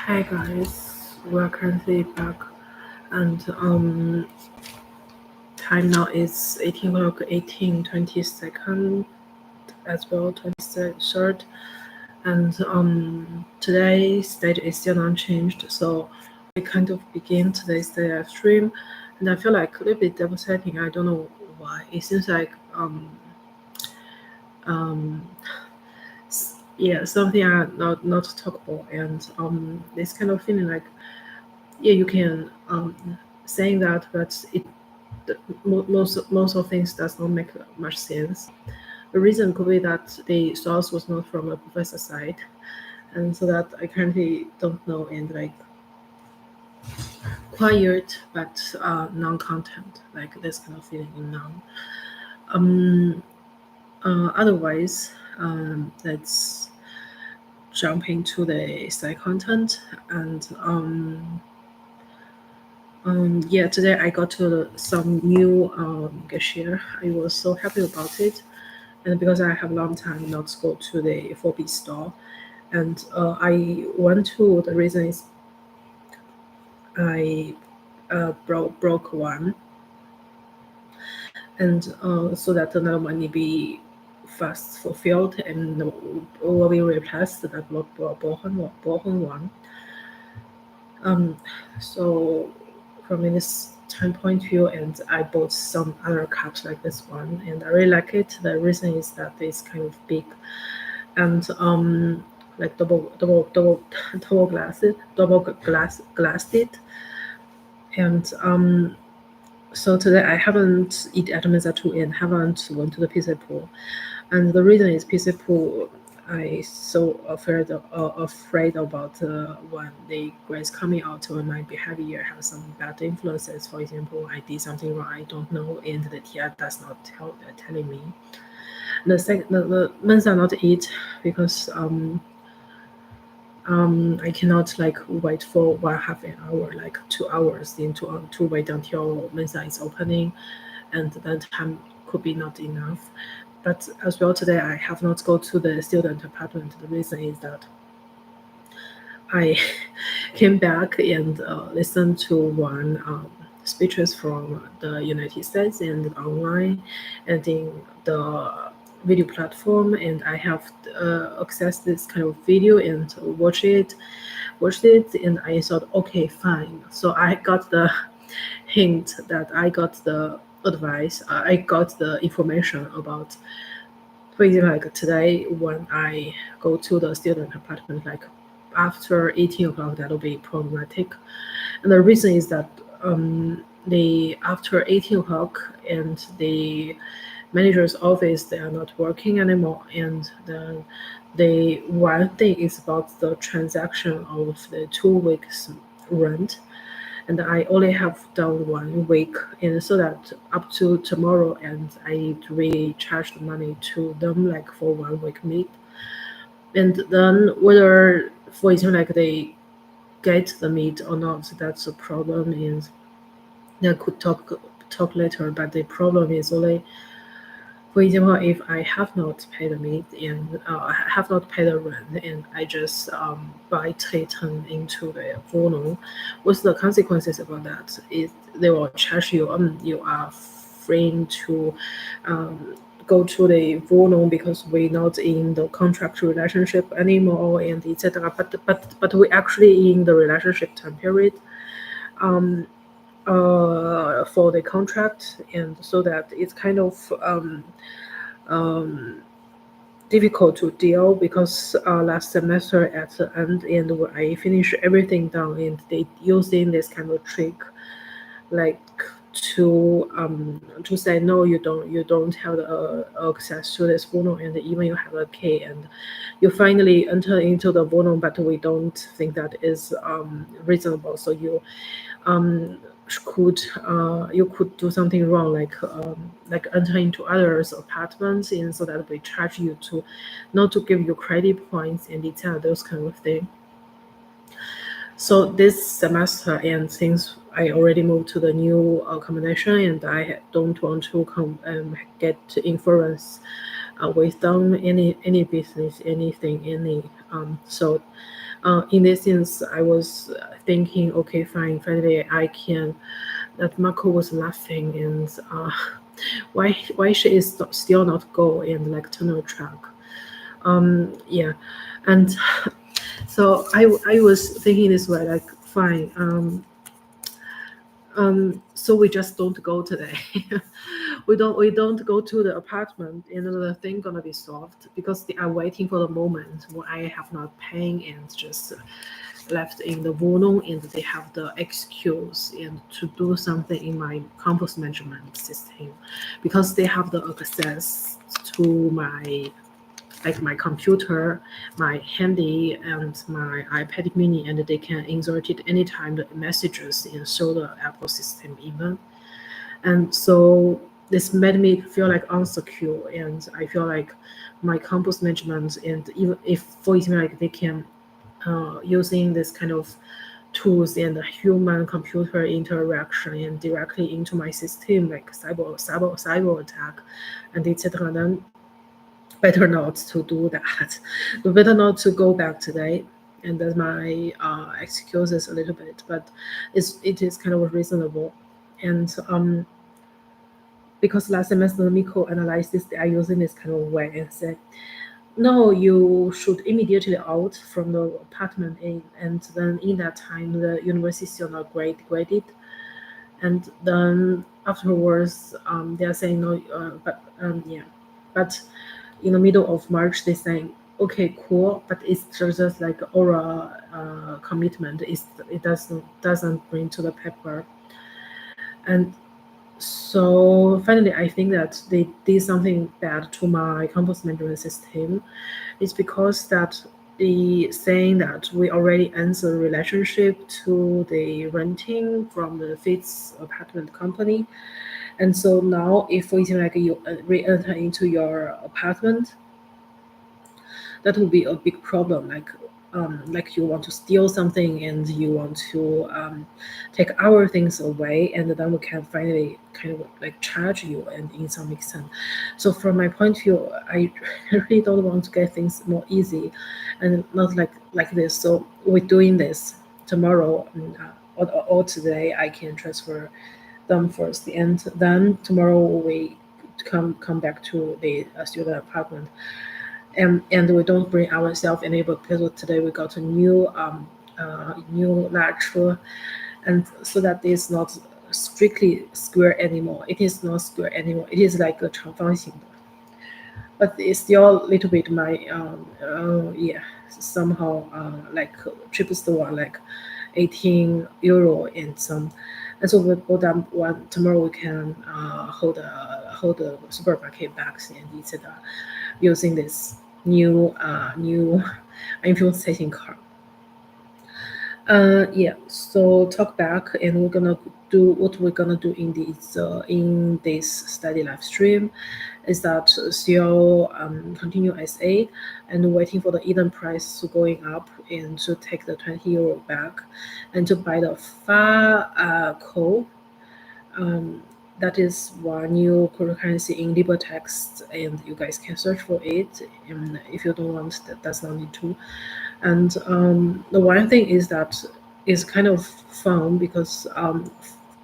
Hi guys, we're currently back and time now is 18 o'clock 22nd as well 23rd, and today's date is still unchanged, so we kind of begin today's live stream, and I feel like a little bit devastating. I don't know why. It seems like yeah, something are not talkable, and this kind of feeling like, yeah, you can saying that, but most of things does not make much sense. The reason could be that the source was not from a professor side, and so that I currently don't know, and like quiet but non-content, like this kind of feeling in none. Otherwise, let's jump into the side content, and yeah, today I got to some new cashier. I was so happy about it, and because I have a long time not to go to the 4B store, and I went to, the reason is I broke one, and so that the money be fast fulfilled and will be replaced that broken one. So from this time point of view, and I bought some other cups like this one, and I really like it. The reason is that it's kind of big, and like double glassed it, and so today I haven't eat at Mesa 2 and haven't went to the pizza pool, and the reason is pizza pool. I so afraid about when the grades coming out, when my behavior has some bad influences. For example, I did something wrong, I don't know, and the TI does not telling me. The Mensa not eat because I cannot like wait for 1/2 an hour, like 2 hours to wait until Mensa is opening, and then time could be not enough. But as well today I have not go to the student apartment. The reason is that I came back and listened to one speeches from the United States and online and in the video platform, and I have accessed this kind of video and watched it, and I thought, okay, fine. So I got the hint, that I got the advice, I got the information about, for example, like today when I go to the student apartment, like after 18 o'clock, that will be problematic. And the reason is that the after 18 o'clock and the manager's office, they are not working anymore, and the one thing is about the transaction of the 2 weeks rent, and I only have done 1 week, and so that up to tomorrow, and I need to recharge the money to them like for 1 week meet, and then whether, for example, like they get the meat or not, that's a problem, and they could talk later. But the problem is only, for example, if I have not paid the meat and I have not paid the rent, and I just buy taken into the Vono, what's the consequences about that? Is they will charge you. You are free to go to the Vono because we're not in the contract relationship anymore, and etc. But we actually in the relationship time period. For the contract, and so that it's kind of difficult to deal, because last semester at the end, and when I finished everything down, and they using this kind of trick, like to say no, you don't have access to this Vono, and even you have a key, and you finally enter into the Vono, but we don't think that is reasonable. So you you could do something wrong, like enter into others' apartments, and so that we charge you to not to give you credit points and etc. Those kind of thing. So this semester, and since I already moved to the new combination, and I don't want to get influence with them, any business, anything, any so In this sense, I was thinking, okay, fine, finally I can. That Marco was laughing, and why she is still not go and like turn her track. Yeah, and so I was thinking this way, like fine. So we just don't go today. we don't go to the apartment, and the thing gonna be solved because they are waiting for the moment when I have not paying and just left in the Wohnung, and they have the excuse and to do something in my campus management system because they have the access to my like my computer, my handy, and my iPad mini, and they can insert it anytime the messages and show the Apple system even. And so this made me feel like insecure, and I feel like my campus management, and even if for example like they can using this kind of tools and human computer interaction and directly into my system like cyber attack and etc, then better not to do that. Better not to go back today. And that's my excuses a little bit, but it is kind of reasonable. And because last semester Miko analyzed this, they are using this kind of way and said, no, you should immediately out from the apartment in, and then in that time the university still not graded, and then afterwards they are saying no, but yeah, but in the middle of March, they saying, okay, cool, but it's just like oral commitment. It doesn't bring to the paper, and so finally, I think that they did something bad to my campus management system. It's because that the saying that we already answer the relationship to the renting from the fifth apartment company, and so now if for example like you re-enter into your apartment, that would be a big problem. Like you want to steal something and you want to take our things away, and then we can finally kind of like charge you, and in some extent. So from my point of view, I really don't want to get things more easy, and not like this. So we're doing this tomorrow, or today. I can transfer them first, and then tomorrow we come back to the student apartment, and we don't bring ourselves any because today we got a new lecture, and so that it's not strictly square anymore. It is not square anymore. It is like a 长方形, but it's still a little bit my yeah, somehow like cheapest one, like 18 euro and some. And so we go down one tomorrow. We can hold a supermarket bags and etc. using this new influencing card. Yeah. So talk back, and we're gonna do what we're gonna do in this study live stream, is that still continue as A, and waiting for the Eden price to going up and to take the 20 euro back, and to buy the far coal. That is one new cryptocurrency in LibreText, and you guys can search for it. And if you don't want, that's not need to. And the one thing is that is kind of fun because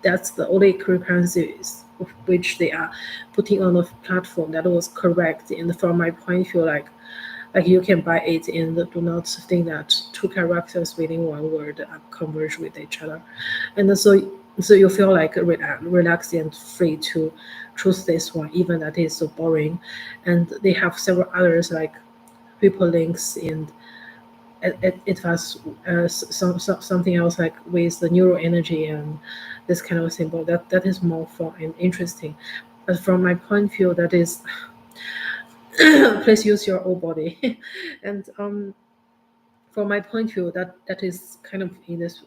that's the only cryptocurrencies which they are putting on the platform that was correct. And from my point of view, like you can buy it and do not think that two characters within one word converge with each other, and so you feel like relaxed and free to choose this one, even that is so boring. And they have several others like people links, and it has something else like with the neural energy and this kind of symbol that is more fun and interesting. But from my point of view, that is please use your own body. And from my point of view, that is kind of in this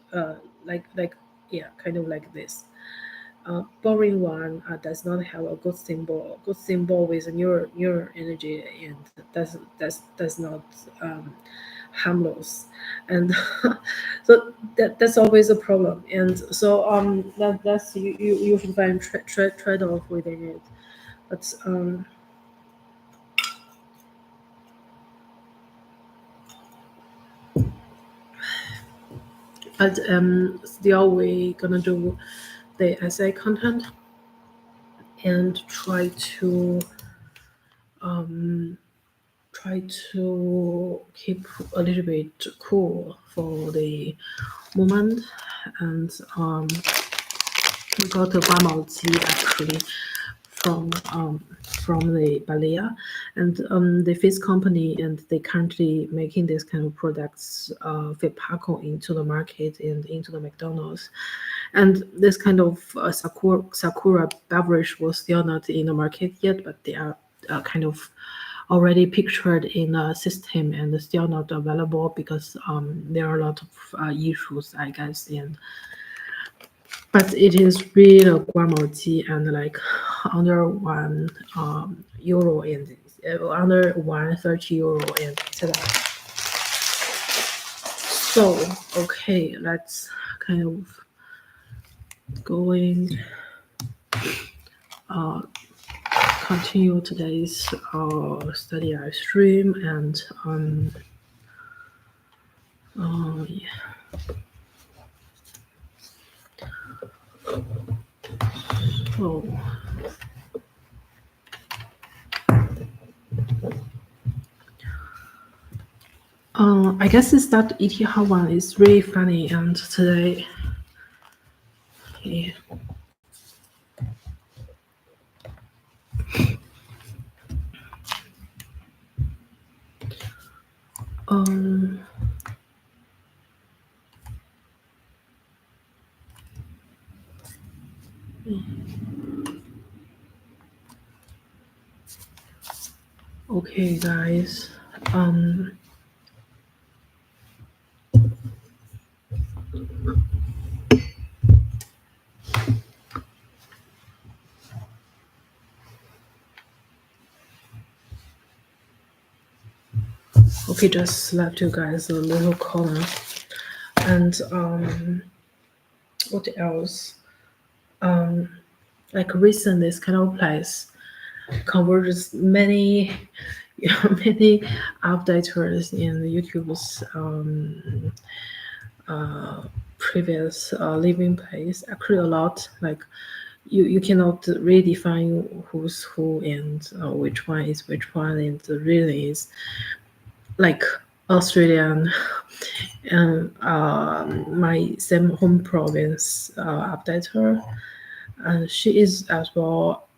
like yeah, kind of like this. Boring one does not have a good symbol. Good symbol with a neural energy, and does not harmless, and so that's always a problem. And so that's you should find trade off within it. But But still, we gonna do the essay content and um, try to keep a little bit cool for the moment. And we got a guamaoji actually from the Balea, and the fish company, and they currently making this kind of products fit Paco into the market and into the McDonald's. And this kind of sakura beverage was still not in the market yet, but they are kind of already pictured in a system and still not available because there are a lot of issues, I guess. And but it is really a guamoji and like under €1 and under 130 € and etc. So okay, let's kind of going continue today's study live stream and yeah. So I guess it's that ETH one is really funny, and today, yeah. Um, okay, guys. Okay, just left you guys a little corner. And what else? Like recent, this kind of place converges many, many updaters in YouTube's previous living place. Actually, a lot. Like you cannot really define who's who and which one is which one, and really is like Australian and my same home province updater, and she is as well.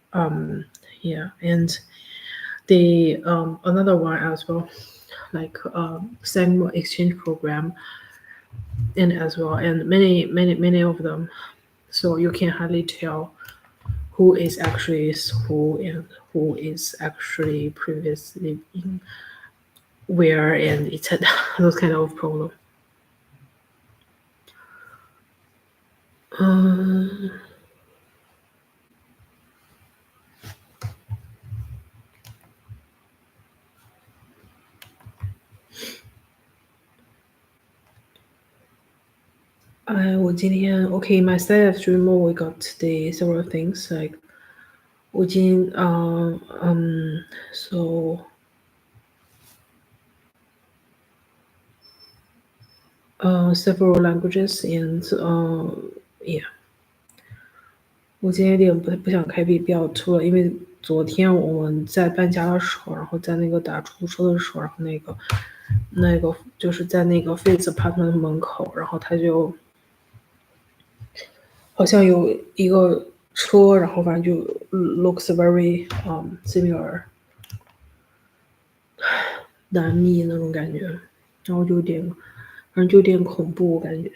Yeah, and the another one as well, like same exchange program, and as well, and many of them. So you can hardly tell who is actually is who and who is actually previously in where, and etc. Those kind of problem.我今天 OK my style of stream we got the several things like 我今so several languages and yeah 我今天有点不想开 B 标出了，因为昨天我们在搬家的时候，然后在那个打出租车的时候，然后那个就是在那个 Face Apartment 门口，然后他就好像有一个车，然后反正就 looks very similar 难密那种感觉，然后就有点，反正就有点恐怖，我感觉。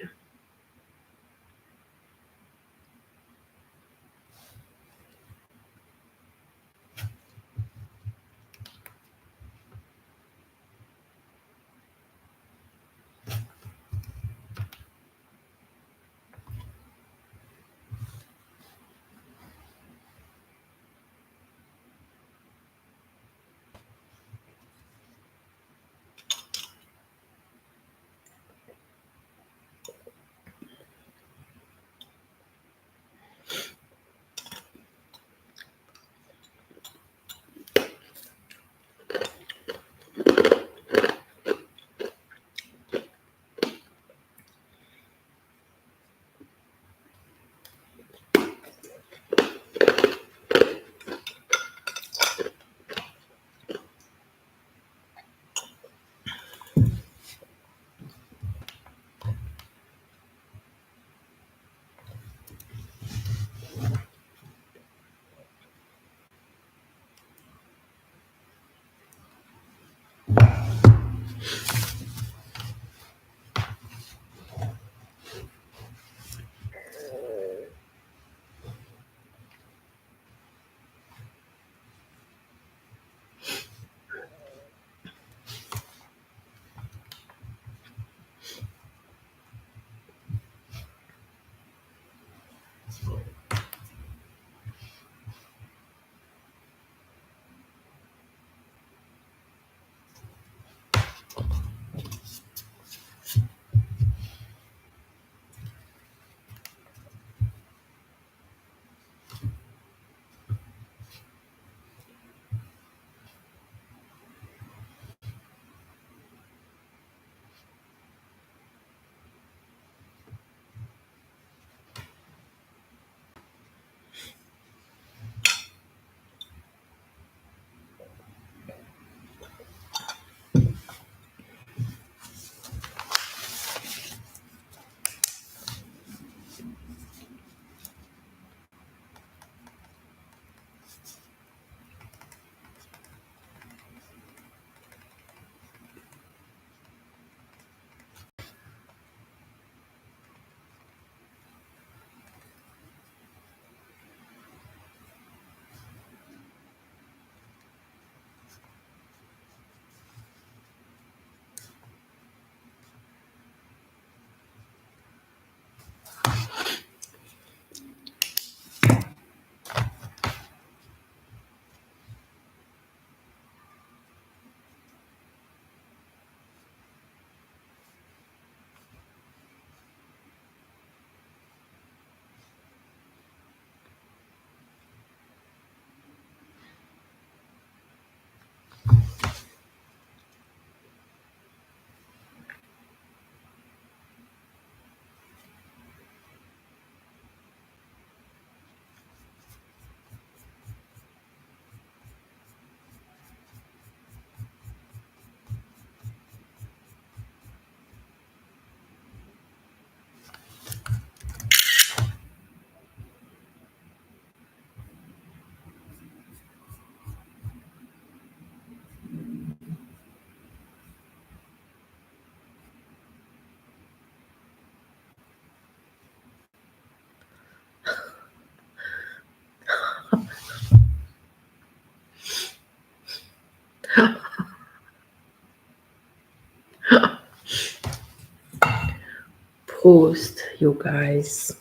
Post you guys，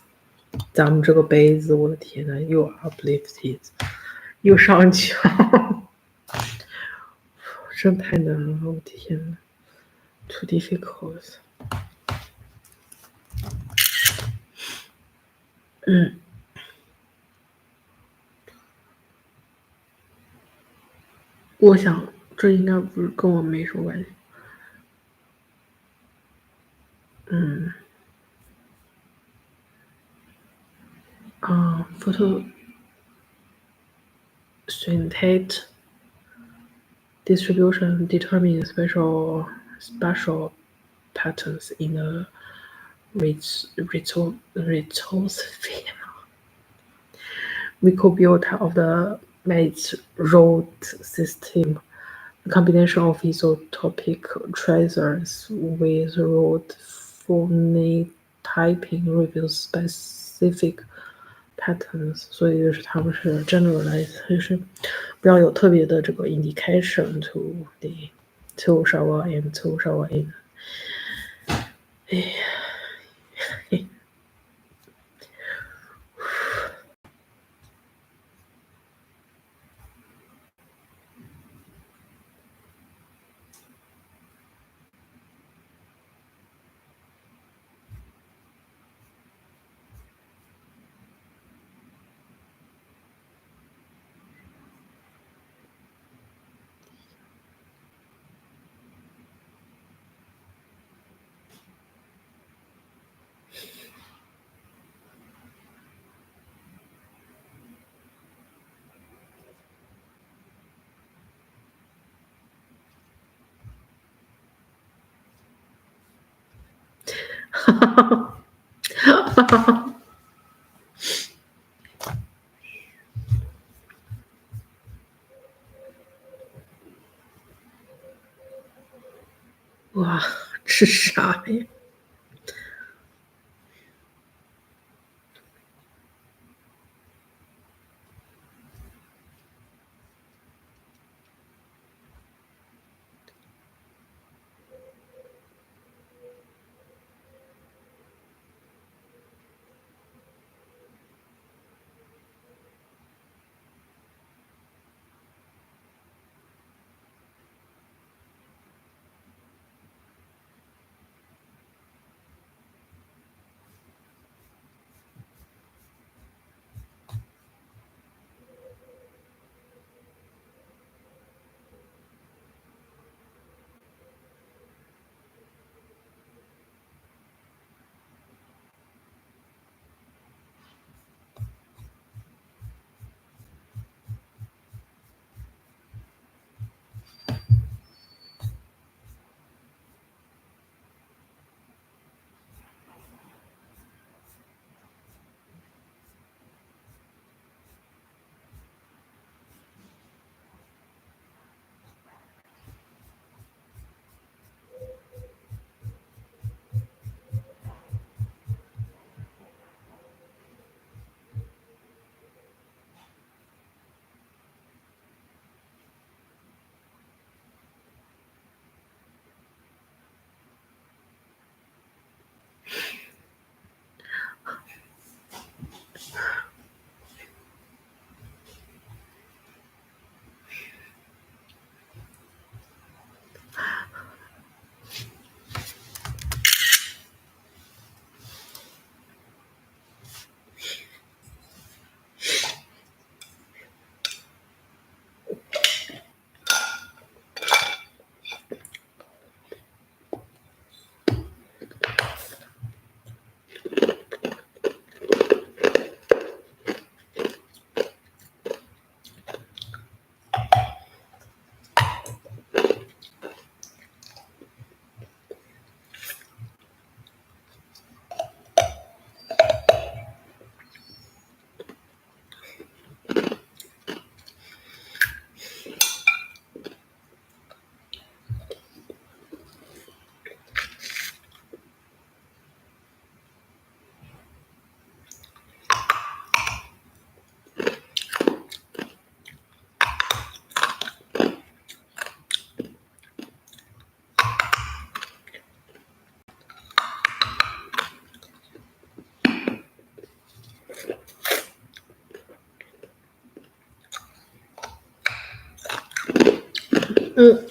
咱们这个杯子，我的天呐，又 uplifted， 又上墙，真太难了，我的天呐 ，too difficult。我想这应该不是跟我没什么关系。photosynthetic distribution determines spatial patterns in the lithosphere microbiota of the mate root system. The combination of isotopic tracers with root phenotyping reveals specific patterns， 所以就是他们是 generalize， 就是不要有特别的这个 indication to shower and to shower in。哎呀。哈哈哈哈哈！哇，吃啥呀？嗯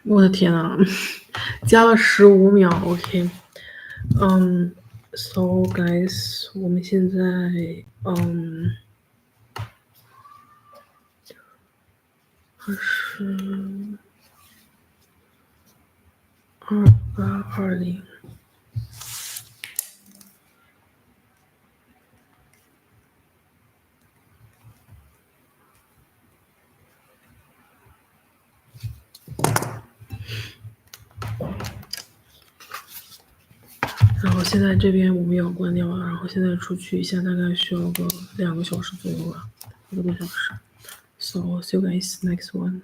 我的天呐，加了15秒 ，OK。So guys，我们现在2820。然后现在这边我们要关掉了，然后现在出去一下，大概需要个2个小时左右吧，1个多小时。So see you guys next one.